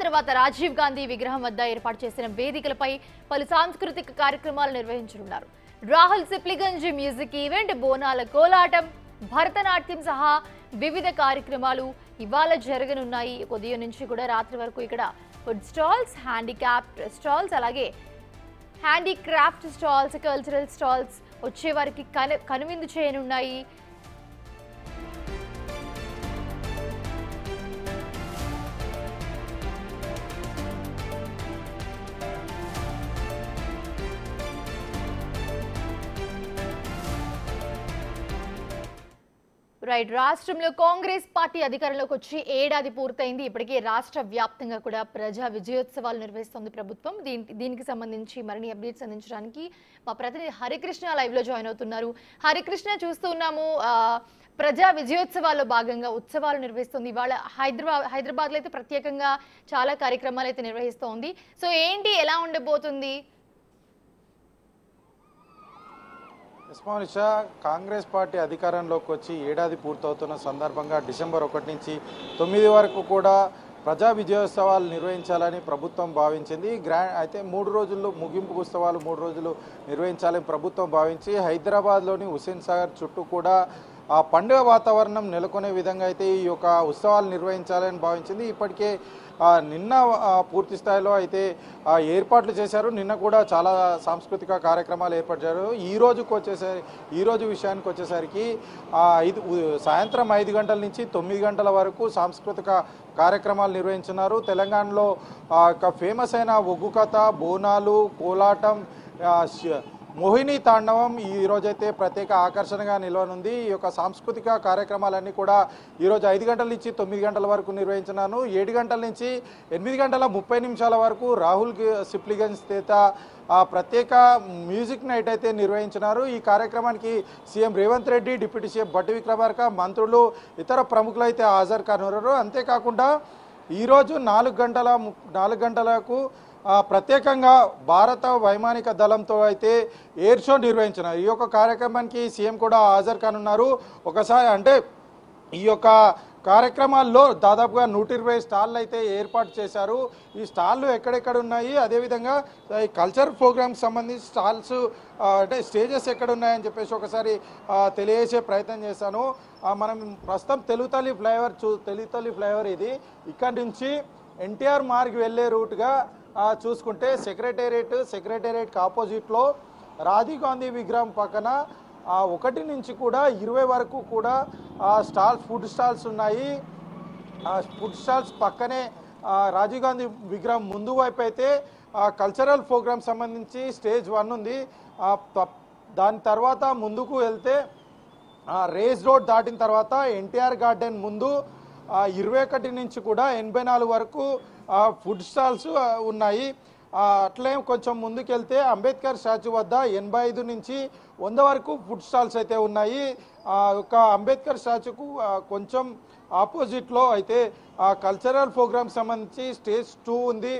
తర్వాత రాజీవ్ గాంధీ విగ్రహం వద్ద ఏర్పాటు చేసిన వేదికలపై పలు సాంస్కృతిక కార్యక్రమాలు నిర్వహించనున్నారు. రాహుల్ సిప్లిగంజ్ మ్యూజిక్ ఈవెంట్, బోనాల కోలాటం, భరతనాట్యం సహా వివిధ కార్యక్రమాలు ఇవాళ జరగనున్నాయి. ఉదయం నుంచి కూడా రాత్రి వరకు ఇక్కడ ఫుడ్ స్టాల్స్, హ్యాండిక్రాఫ్ట్ స్టాల్స్, అలాగే హ్యాండీక్రాఫ్ట్ స్టాల్స్, కల్చరల్ స్టాల్స్ వచ్చే వారికి కనువిందు చేయనున్నాయి. రైట్, రాష్ట్రంలో కాంగ్రెస్ పార్టీ అధికారంలోకి వచ్చి ఏడాది పూర్తయింది. ఇప్పటికే రాష్ట్ర వ్యాప్తంగా కూడా ప్రజా విజయోత్సవాలు నిర్వహిస్తోంది ప్రభుత్వం. దీనికి సంబంధించి మరిన్ని అప్డేట్స్ అందించడానికి మా ప్రతినిధి హరికృష్ణ లైవ్ లో జాయిన్ అవుతున్నారు. హరికృష్ణ, చూస్తున్నాము ప్రజా విజయోత్సవాల్లో భాగంగా ఉత్సవాలు నిర్వహిస్తుంది. ఇవాళ హైదరాబాద్ లో అయితే ప్రత్యేకంగా చాలా కార్యక్రమాలు అయితే నిర్వహిస్తోంది. సో ఏంటి, ఎలా ఉండబోతుంది? ఇస్మానిషా, కాంగ్రెస్ పార్టీ అధికారంలోకి వచ్చి ఏడాది పూర్తవుతున్న సందర్భంగా డిసెంబర్ 1 నుంచి 9 వరకు కూడా ప్రజా విజయోత్సవాలు నిర్వహించాలని ప్రభుత్వం భావించింది. అయితే 3 రోజుల్లో ముగింపు ఉత్సవాలు 3 రోజులు నిర్వహించాలని ప్రభుత్వం భావించి హైదరాబాద్లోని హుస్సేన్ సాగర్ చుట్టూ కూడా ఆ పండుగ వాతావరణం నెలకొనే విధంగా అయితే ఈ యొక్క ఉత్సవాలు నిర్వహించాలని భావించింది. ఇప్పటికే నిన్న పూర్తి స్థాయిలో అయితే ఏర్పాట్లు చేశారు. నిన్న కూడా చాలా సాంస్కృతిక కార్యక్రమాలు ఏర్పరిచారు. ఈ రోజు విషయానికి వచ్చేసరికి సాయంత్రం 5 గంటల నుంచి 9 గంటల వరకు సాంస్కృతిక కార్యక్రమాలు నిర్వహించున్నారు. తెలంగాణలో ఫేమస్ అయిన ఒగ్గు కథ, బోనాలు, కోలాటం, మోహిని తాండవం ఈ రోజైతే ప్రత్యేక ఆకర్షణగా నిలవనుంది. ఈ యొక్క సాంస్కృతిక కార్యక్రమాలన్నీ కూడా ఈరోజు 5 గంటల నుంచి 9 గంటల వరకు నిర్వహించినాను. 7 గంటల నుంచి 8:30 వరకు రాహుల్ సిప్లిగంజ్ చేత ప్రత్యేక మ్యూజిక్ నైట్ అయితే నిర్వహించినారు. ఈ కార్యక్రమానికి CM Revanth Reddy, deputy CM Bhatti Vikramarka, మంత్రులు, ఇతర ప్రముఖులు అయితే హాజరు కానున్నారు. అంతేకాకుండా ఈరోజు 4 గంటలకు ప్రత్యేకంగా భారత వైమానిక దళంతో అయితే ఎయిర్ షో నిర్వహించినారు. ఈ యొక్క కార్యక్రమానికి సీఎం కూడా హాజరు కానున్నారు. ఒకసారి అంటే ఈ యొక్క కార్యక్రమాల్లో దాదాపుగా 120 స్టాళ్ళు అయితే ఏర్పాటు చేశారు. ఈ స్టాళ్ళు ఎక్కడెక్కడ ఉన్నాయి, అదేవిధంగా ఈ కల్చర్ ప్రోగ్రామ్కి సంబంధించి స్టాల్స్ అంటే స్టేజెస్ ఎక్కడ ఉన్నాయని చెప్పేసి ఒకసారి తెలియజేసే ప్రయత్నం చేశాను. మనం ప్రస్తుతం తెలుగుతల్లి ఫ్లైఓవర్ ఇది. ఇక్కడి నుంచి ఎన్టీఆర్ మార్గ్ వెళ్ళే రూట్గా చూసుకుంటే సెక్రటేరియట్కి ఆపోజిట్లో రాజీవ్ గాంధీ విగ్రహం పక్కన 1 నుంచి కూడా 20 వరకు కూడా ఫుడ్ స్టాల్స్ ఉన్నాయి. ఫుడ్ స్టాల్స్ పక్కనే రాజీవ్ గాంధీ విగ్రహం ముందు వైపు అయితే కల్చరల్ ప్రోగ్రామ్ సంబంధించి స్టేజ్ 1 ఉంది. దాని తర్వాత ముందుకు వెళ్తే రేస్ రోడ్ దాటిన తర్వాత ఎన్టీఆర్ గార్డెన్ ముందు 21 నుంచి కూడా 84 వరకు ఫుడ్ స్టాల్స్ ఉన్నాయి. అట్లే కొంచెం ముందుకెళ్తే అంబేద్కర్ స్టాచ్యూ వద్ద 85 నుంచి 100 వరకు ఫుడ్ స్టాల్స్ అయితే ఉన్నాయి. ఒక అంబేద్కర్ స్టాచ్యూకు కొంచెం ఆపోజిట్లో అయితే కల్చరల్ ప్రోగ్రామ్ సంబంధించి స్టేజ్ 2 ఉంది.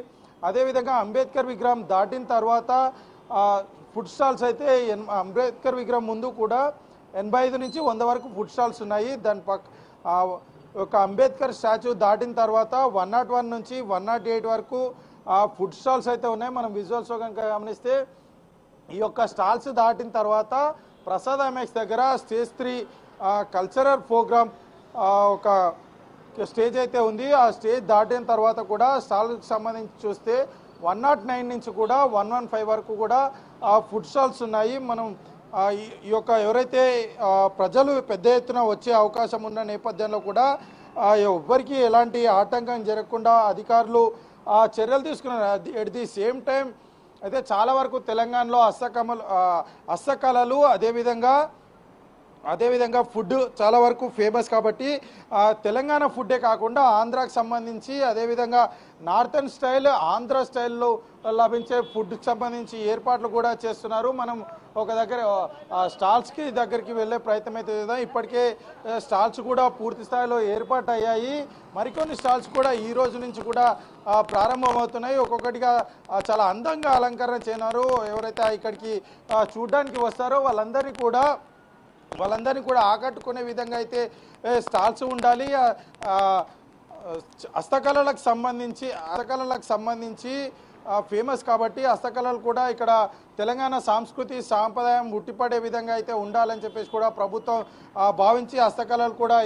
అదేవిధంగా అంబేద్కర్ విగ్రహం దాటిన తర్వాత ఫుడ్ స్టాల్స్ అయితే అంబేద్కర్ విగ్రహం ముందు కూడా 85 నుంచి 100 వరకు ఫుడ్ స్టాల్స్ ఉన్నాయి. దాని ఒక అంబేద్కర్ స్టాచ్యూ దాటిన తర్వాత 101 నుంచి 108 వరకు ఫుడ్ స్టాల్స్ అయితే ఉన్నాయి. మనం విజువల్స్లో కనుక గమనిస్తే ఈ యొక్క స్టాల్స్ దాటిన తర్వాత ప్రసాద్ ఎంఎక్స్ దగ్గర స్టేజ్ 3 కల్చరల్ ప్రోగ్రామ్ ఒక స్టేజ్ అయితే ఉంది. ఆ స్టేజ్ దాటిన తర్వాత కూడా స్టాల్కి సంబంధించి చూస్తే 109 నుంచి కూడా 115 వరకు కూడా ఫుడ్ స్టాల్స్ ఉన్నాయి. మనం ఈ యొక్క ఎవరైతే ప్రజలు పెద్ద ఎత్తున వచ్చే అవకాశం ఉన్న నేపథ్యంలో కూడా ఎవ్వరికి ఎలాంటి ఆటంకం జరగకుండా అధికారులు చర్యలు తీసుకున్నారు. ఎట్ ది సేమ్ టైం అయితే చాలా వరకు తెలంగాణలో హస్తకళలు అదేవిధంగా ఫుడ్ చాలా వరకు ఫేమస్ కాబట్టి తెలంగాణ ఫుడ్డే కాకుండా ఆంధ్రాకి సంబంధించి అదేవిధంగా నార్థన్ స్టైల్, ఆంధ్ర స్టైల్లో లభించే ఫుడ్కి సంబంధించి ఏర్పాట్లు కూడా చేస్తున్నారు. మనం ఒక దగ్గర స్టాల్స్కి దగ్గరికి వెళ్ళే ప్రయత్నం అయితే చేద్దాం. ఇప్పటికే స్టాల్స్ కూడా పూర్తి స్థాయిలో ఏర్పాటు అయ్యాయి. మరికొన్ని స్టాల్స్ కూడా ఈ రోజు నుంచి కూడా ప్రారంభమవుతున్నాయి. ఒక్కొక్కటిగా చాలా అందంగా అలంకరణ చేయనారు. ఎవరైతే ఇక్కడికి చూడడానికి వస్తారో వాళ్ళందరినీ కూడా ఆకట్టుకునే విధంగా అయితే స్టాల్స్ ఉండాలి. హస్తకళలకు సంబంధించి ఫేమస్ కాబట్టి హస్తకళలు కూడా ఇక్కడ తెలంగాణ సంస్కృతి సాంప్రదాయం ఉట్టిపడే విధంగా అయితే ఉండాలని చెప్పేసి కూడా ప్రభుత్వం భావించి హస్తకళలు కూడా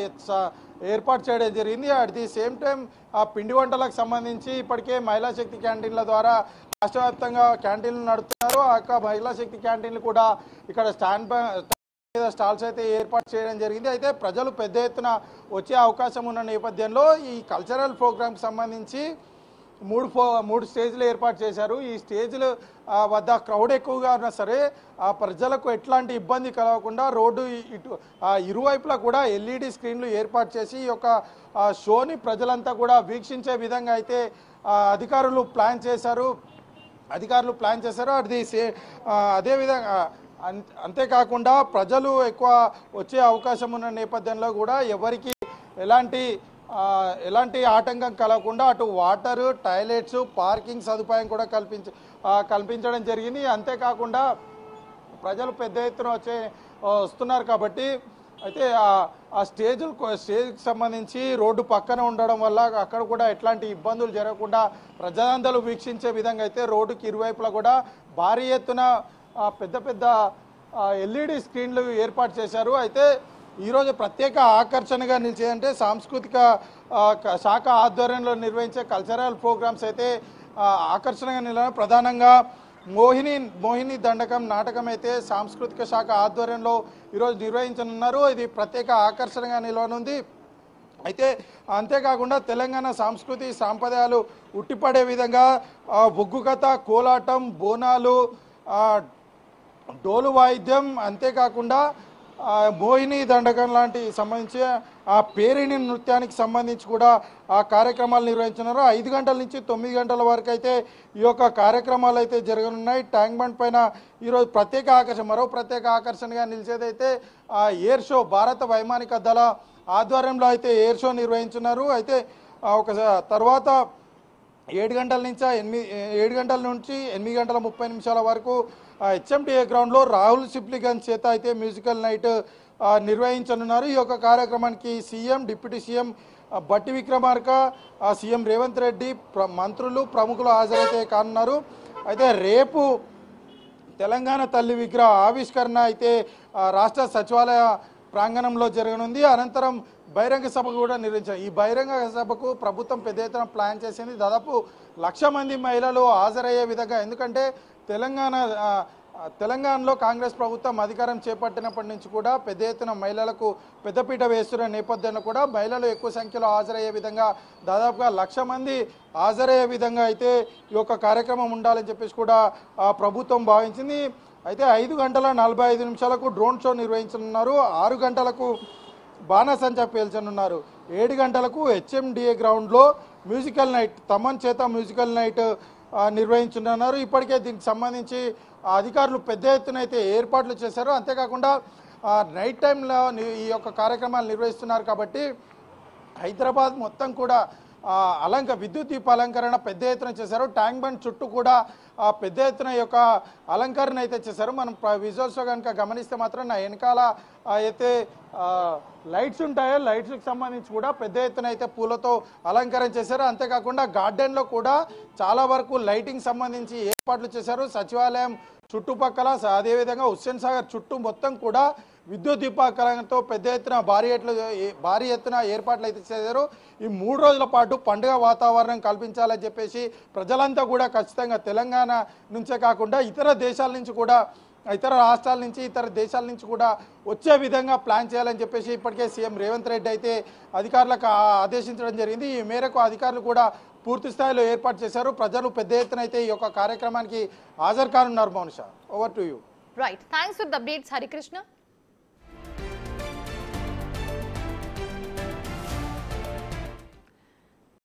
ఏర్పాటు చేయడం జరిగింది. అట్ ది సేమ్ టైం ఆ పిండి వంటలకు సంబంధించి ఇప్పటికే మహిళా శక్తి క్యాంటీన్ల ద్వారా రాష్ట్ర వ్యాప్తంగా క్యాంటీన్లు నడుపుతున్నారు. ఆ యొక్క మహిళా శక్తి క్యాంటీన్లు కూడా ఇక్కడ స్టాల్స్ అయితే ఏర్పాటు చేయడం జరిగింది. అయితే ప్రజలు పెద్ద ఎత్తున వచ్చే అవకాశం ఉన్న నేపథ్యంలో ఈ కల్చరల్ ప్రోగ్రామ్కి సంబంధించి మూడు స్టేజ్లు ఏర్పాటు చేశారు. ఈ స్టేజ్లు వద్ద క్రౌడ్ ఎక్కువగా ఉన్నా సరే ఆ ప్రజలకు ఎట్లాంటి ఇబ్బంది కలగకుండా రోడ్డు ఇరువైపులా కూడా ఎల్ఈడి స్క్రీన్లు ఏర్పాటు చేసి ఈ యొక్క షోని ప్రజలంతా కూడా వీక్షించే విధంగా అయితే అధికారులు ప్లాన్ చేశారు. అదేవిధంగా అంతేకాకుండా ప్రజలు ఎక్కువ వచ్చే అవకాశం ఉన్న నేపథ్యంలో కూడా ఎవరికి ఎలాంటి ఆటంకం కలగకుండా అటు వాటర్, టాయిలెట్స్, పార్కింగ్ సదుపాయం కూడా కల్పించడం జరిగింది. అంతేకాకుండా ప్రజలు పెద్ద ఎత్తున వస్తున్నారు కాబట్టి అయితే ఆ స్టేజ్కి సంబంధించి రోడ్డు పక్కన ఉండడం వల్ల అక్కడ కూడా ఎట్లాంటి ఇబ్బందులు జరగకుండా ప్రజలందరూ వీక్షించే విధంగా అయితే రోడ్డుకి ఇరువైపులా కూడా భారీ ఎత్తున పెద్ద ఎల్ఈడి స్క్రీన్లు ఏర్పాటు చేశారు. అయితే ఈరోజు ప్రత్యేక ఆకర్షణగా నిలిచేదంటే సాంస్కృతిక శాఖ ఆధ్వర్యంలో నిర్వహించే కల్చరల్ ప్రోగ్రామ్స్ అయితే ఆకర్షణగా నిలవ ప్రధానంగా మోహిని దండకం నాటకం అయితే సాంస్కృతిక శాఖ ఆధ్వర్యంలో ఈరోజు నిర్వహించనున్నారు. ఇది ప్రత్యేక ఆకర్షణగా నిలవనుంది. అయితే అంతేకాకుండా తెలంగాణ సంస్కృతి సాంప్రదాయాలు ఉట్టిపడే విధంగా బొగ్గు కథ, కోలాటం, బోనాలు, డోలు వాయిద్యం, అంతేకాకుండా మోహిని దండకం లాంటి సంబంధించి ఆ పేరిణి నృత్యానికి సంబంధించి కూడా ఆ కార్యక్రమాలు నిర్వహించున్నారు. 5 గంటల నుంచి 9 గంటల వరకు అయితే ఈ యొక్క కార్యక్రమాలు అయితే జరగనున్నాయి. ట్యాంక్ బండ్ పైన ఈరోజు మరో ప్రత్యేక ఆకర్షణగా నిలిచేదైతే ఎయిర్ షో, భారత వైమానిక దళ ఆధ్వర్యంలో అయితే ఎయిర్ షో నిర్వహించున్నారు. అయితే తర్వాత 7 గంటల నుంచి 8 గంటల 30 నిమిషాల వరకు హెచ్ఎండిఏ గ్రౌండ్లో రాహుల్ సిప్లిగంజ్ చేత అయితే మ్యూజికల్ నైట్ నిర్వహించనున్నారు. ఈ యొక్క కార్యక్రమానికి సీఎం, డిప్యూటీ సీఎం బట్టి విక్రమార్క, సీఎం రేవంత్ రెడ్డి, మంత్రులు, ప్రముఖులు హాజరైతే కానున్నారు. అయితే రేపు తెలంగాణ తల్లి విగ్రహ ఆవిష్కరణ అయితే రాష్ట్ర సచివాలయ ప్రాంగణంలో జరగనుంది. అనంతరం బహిరంగ సభ కూడా నిర్వహించారు. ఈ బహిరంగ సభకు ప్రభుత్వం పెద్ద ఎత్తున ప్లాన్ చేసింది. దాదాపు 1,00,000 మంది మహిళలు హాజరయ్యే విధంగా, ఎందుకంటే తెలంగాణలో కాంగ్రెస్ ప్రభుత్వం అధికారం చేపట్టినప్పటి నుంచి కూడా పెద్ద ఎత్తున మహిళలకు పెద్దపీట వేస్తున్న నేపథ్యంలో కూడా మహిళలు ఎక్కువ సంఖ్యలో హాజరయ్యే విధంగా దాదాపుగా 1,00,000 మంది హాజరయ్యే విధంగా అయితే ఈ యొక్క కార్యక్రమం ఉండాలని చెప్పేసి కూడా ప్రభుత్వం భావించింది. అయితే 5 గంటల 45 నిమిషాలకు డ్రోన్ షో నిర్వహించనున్నారు. 6 గంటలకు బాణసంచా పేల్చనున్నారు. 7 గంటలకు హెచ్ఎండిఏ గ్రౌండ్లో మ్యూజికల్ నైట్, తమన్ చేత మ్యూజికల్ నైట్ నిర్వహించున్నారు. ఇప్పటికే దీనికి సంబంధించి అధికారులు పెద్ద ఎత్తున అయితే ఏర్పాట్లు చేశారు. అంతేకాకుండా నైట్ టైంలో ఈ యొక్క కార్యక్రమాలు నిర్వహిస్తున్నారు కాబట్టి హైదరాబాద్ మొత్తం కూడా విద్యుత్ దీప అలంకరణ పెద్ద ఎత్తున చేశారు. ట్యాంక్ బండ్ చుట్టూ కూడా పెద్ద ఎత్తున యొక్క అలంకరణ అయితే చేశారు. మనం విజువల్స్లో కనుక గమనిస్తే మాత్రం నా వెనకాల అయితే లైట్స్ ఉంటాయో లైట్స్కి సంబంధించి కూడా పెద్ద ఎత్తున అయితే పూలతో అలంకరణ చేశారు. అంతేకాకుండా గార్డెన్లో కూడా చాలా వరకు లైటింగ్ సంబంధించి ఏర్పాట్లు చేశారు. సచివాలయం చుట్టుపక్కల, అదేవిధంగా హుస్సేన్ సాగర్ చుట్టూ మొత్తం కూడా విద్యుత్ దీపాలంకరణతో పెద్ద ఎత్తున భారీ ఎత్తున ఏర్పాట్లు అయితే చేశారు. ఈ 3 రోజుల పాటు పండుగ వాతావరణం కల్పించాలని చెప్పేసి ప్రజలంతా కూడా ఖచ్చితంగా తెలంగాణ నుంచే కాకుండా ఇతర రాష్ట్రాల నుంచి, ఇతర దేశాల నుంచి కూడా వచ్చే విధంగా ప్లాన్ చేయాలని చెప్పేసి ఇప్పటికే సీఎం రేవంత్ రెడ్డి అయితే అధికారులకు ఆదేశించడం జరిగింది. ఈ మేరకు అధికారులు కూడా పూర్తి స్థాయిలో ఏర్పాటు చేశారు. ప్రజలు పెద్ద ఎత్తున అయితే ఈ యొక్క కార్యక్రమానికి హాజరు కానున్నారు. Mounisha, over to you. Right, thanks for the updates Harikrishna.